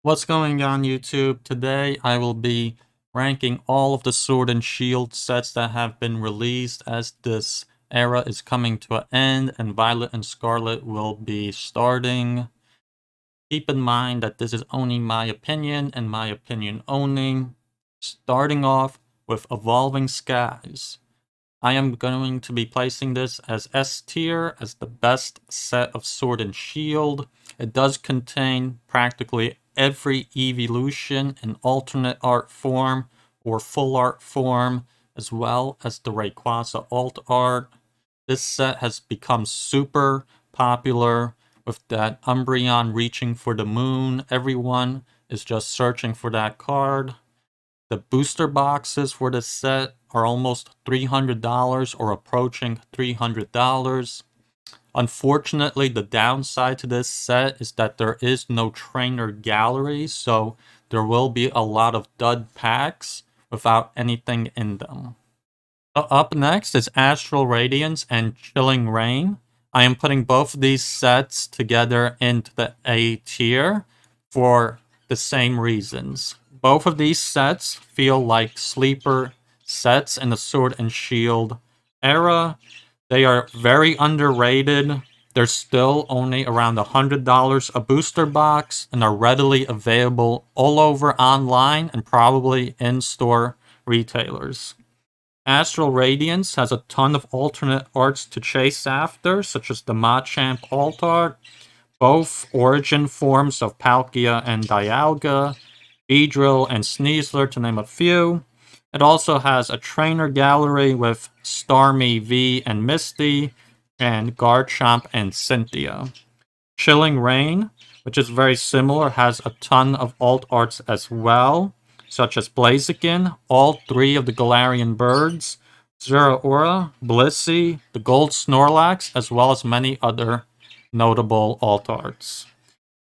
What's going on YouTube? Today I will be ranking all of the Sword and Shield sets that have been released as this era is coming to an end and Violet and Scarlet will be starting. Keep in mind that this is only my opinion and my opinion only. Starting off with Evolving Skies. I am going to be placing this as S tier, as the best set of Sword and Shield. It does contain practically every evolution in alternate art form or full art form, as well as the Rayquaza alt art. This set has become super popular with that Umbreon reaching for the moon. Everyone is just searching for that card. The booster boxes for this set are almost $300 or approaching $300. Unfortunately, the downside to this set is that there is no trainer gallery, so there will be a lot of dud packs without anything in them. Up next is Astral Radiance and Chilling Reign. I am putting both of these sets together into the A tier for the same reasons. Both of these sets feel like sleeper sets in the Sword and Shield era. They are very underrated. They're still only around $100 a booster box and are readily available all over online and probably in-store retailers. Astral Radiance has a ton of alternate arts to chase after, such as the Machamp alt art, both origin forms of Palkia and Dialga, Beedrill and Sneasler to name a few. It also has a trainer gallery with Starmie V and Misty, and Garchomp and Cynthia. Chilling Reign, which is very similar, has a ton of alt arts as well, such as Blaziken, all three of the Galarian birds, Zeraora, Blissey, the Gold Snorlax, as well as many other notable alt arts.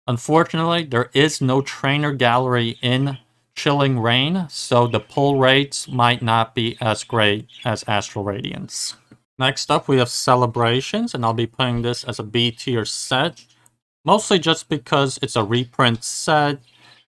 Unfortunately, there is no trainer gallery in Chilling Reign, so the pull rates might not be as great as Astral Radiance. Next up, we have Celebrations, and I'll be putting this as a B tier set, mostly just because it's a reprint set,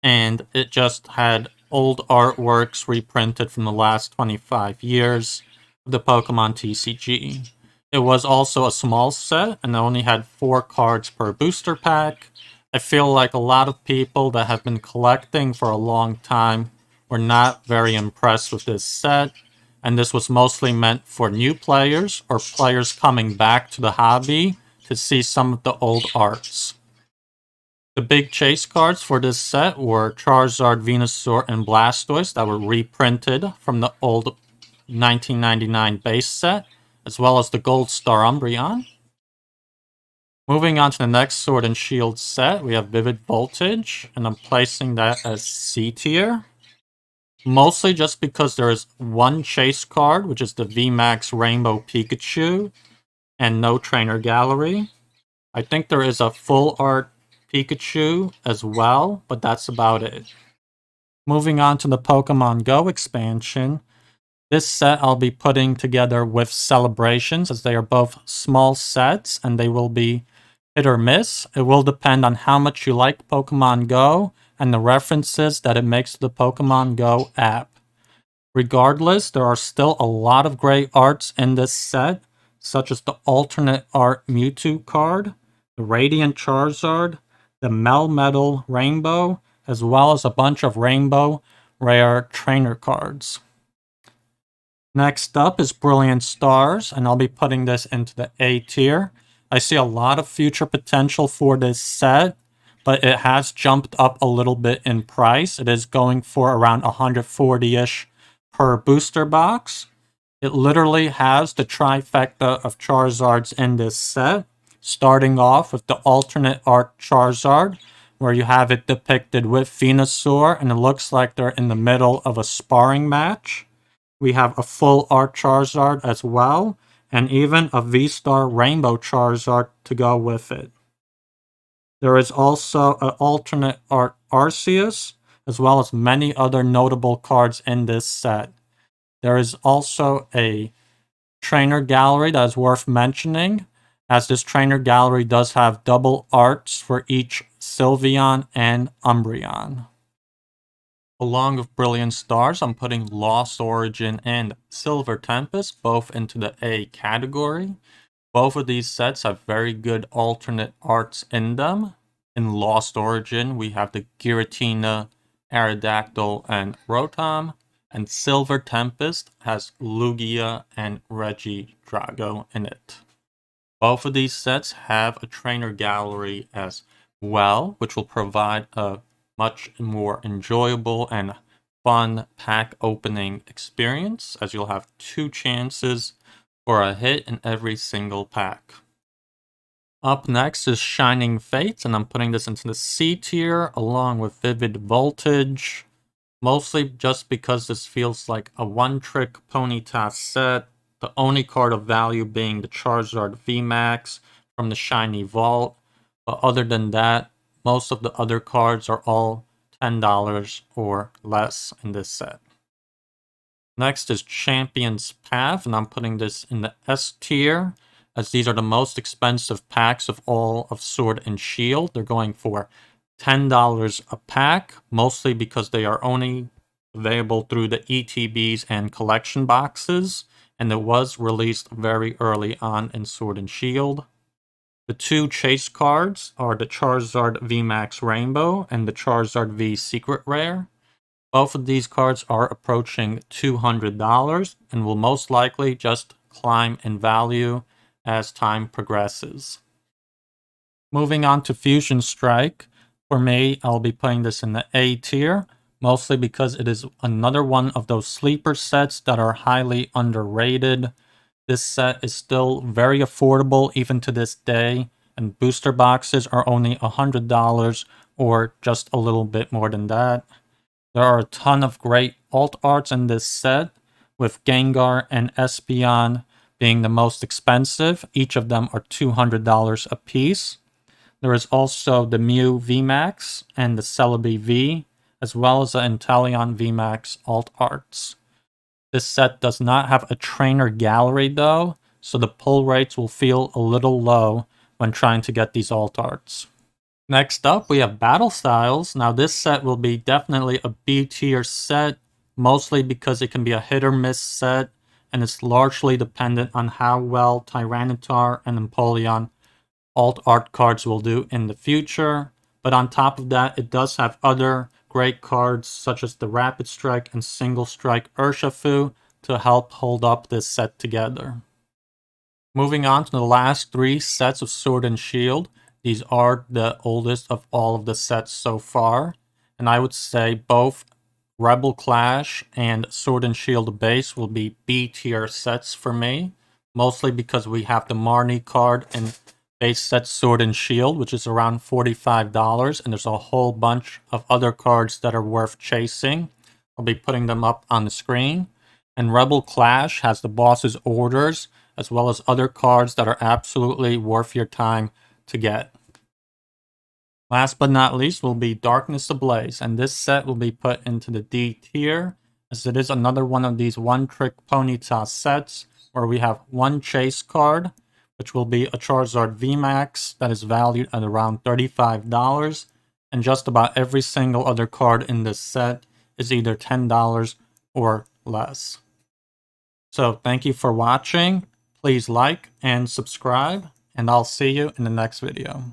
and it just had old artworks reprinted from the last 25 years of the Pokemon TCG. It was also a small set, and only had 4 cards per booster pack. I feel like a lot of people that have been collecting for a long time were not very impressed with this set, and this was mostly meant for new players or players coming back to the hobby to see some of the old arts. The big chase cards for this set were Charizard, Venusaur, and Blastoise that were reprinted from the old 1999 base set, as well as the Gold Star Umbreon. Moving on to the next Sword and Shield set, we have Vivid Voltage, and I'm placing that as C tier. Mostly just because there is one chase card, which is the VMAX Rainbow Pikachu, and no trainer gallery. I think there is a full art Pikachu as well, but that's about it. Moving on to the Pokemon Go expansion, this set I'll be putting together with Celebrations, as they are both small sets and they will be hit or miss. It will depend on how much you like Pokemon Go and the references that it makes to the Pokemon Go app. Regardless, there are still a lot of great arts in this set, such as the alternate art Mewtwo card, the Radiant Charizard, the Melmetal Rainbow, as well as a bunch of Rainbow rare trainer cards. Next up is Brilliant Stars, and I'll be putting this into the A tier. I see a lot of future potential for this set, but it has jumped up a little bit in price. It is going for around 140-ish per booster box. It literally has the trifecta of Charizards in this set, starting off with the alternate art Charizard, where you have it depicted with Venusaur, and it looks like they're in the middle of a sparring match. We have a full art Charizard as well, and even a V-Star Rainbow Charizard to go with it. There is also an alternate art Arceus, as well as many other notable cards in this set. There is also a trainer gallery that is worth mentioning, as this trainer gallery does have double arts for each Sylveon, and Umbreon. Along with Brilliant Stars, I'm putting Lost Origin and Silver Tempest both into the A category. Both of these sets have very good alternate arts in them. In Lost Origin, we have the Giratina, Aerodactyl, and Rotom. And Silver Tempest has Lugia and Regidrago in it. Both of these sets have a trainer gallery as well, which will provide a much more enjoyable and fun pack opening experience, as you'll have 2 chances for a hit in every single pack. Up next is Shining Fates, and I'm putting this into the C tier along with Vivid Voltage, mostly just because this feels like a one-trick Ponyta set, the only card of value being the Charizard VMAX from the Shiny Vault, but other than that, most of the other cards are all $10 or less in this set. Next is Champion's Path, and I'm putting this in the S tier, as these are the most expensive packs of all of Sword and Shield. They're going for $10 a pack, mostly because they are only available through the ETBs and collection boxes, and it was released very early on in Sword and Shield. The 2 chase cards are the Charizard VMAX Rainbow and the Charizard V Secret Rare. Both of these cards are approaching $200 and will most likely just climb in value as time progresses. Moving on to Fusion Strike, for me, I'll be putting this in the A tier, mostly because it is another one of those sleeper sets that are highly underrated. This set is still very affordable even to this day, and booster boxes are only $100 or just a little bit more than that. There are a ton of great alt arts in this set, with Gengar and Espeon being the most expensive. Each of them are $200 a piece. There is also the Mew VMAX and the Celebi V, as well as the Inteleon VMAX alt arts. This set does not have a trainer gallery though, so the pull rates will feel a little low when trying to get these alt arts. Next up, we have Battle Styles. Now this set will be definitely a B tier set, mostly because it can be a hit or miss set, and it's largely dependent on how well Tyranitar and Empoleon alt art cards will do in the future. But on top of that, it does have other great cards such as the Rapid Strike and Single Strike Urshifu to help hold up this set together. Moving on to the last 3 sets of Sword and Shield. These are the oldest of all of the sets so far, and I would say both Rebel Clash and Sword and Shield base will be B tier sets for me, mostly because we have the Marnie card in base set Sword and Shield, which is around $45, and there's a whole bunch of other cards that are worth chasing. I'll be putting them up on the screen. And Rebel Clash has the boss's orders, as well as other cards that are absolutely worth your time to get. Last but not least will be Darkness Ablaze, and this set will be put into the D tier, as it is another one of these one-trick Ponyta sets, where we have 1 chase card, which will be a Charizard VMAX that is valued at around $35, and just about every single other card in this set is either $10 or less. So thank you for watching. Please like and subscribe, and I'll see you in the next video.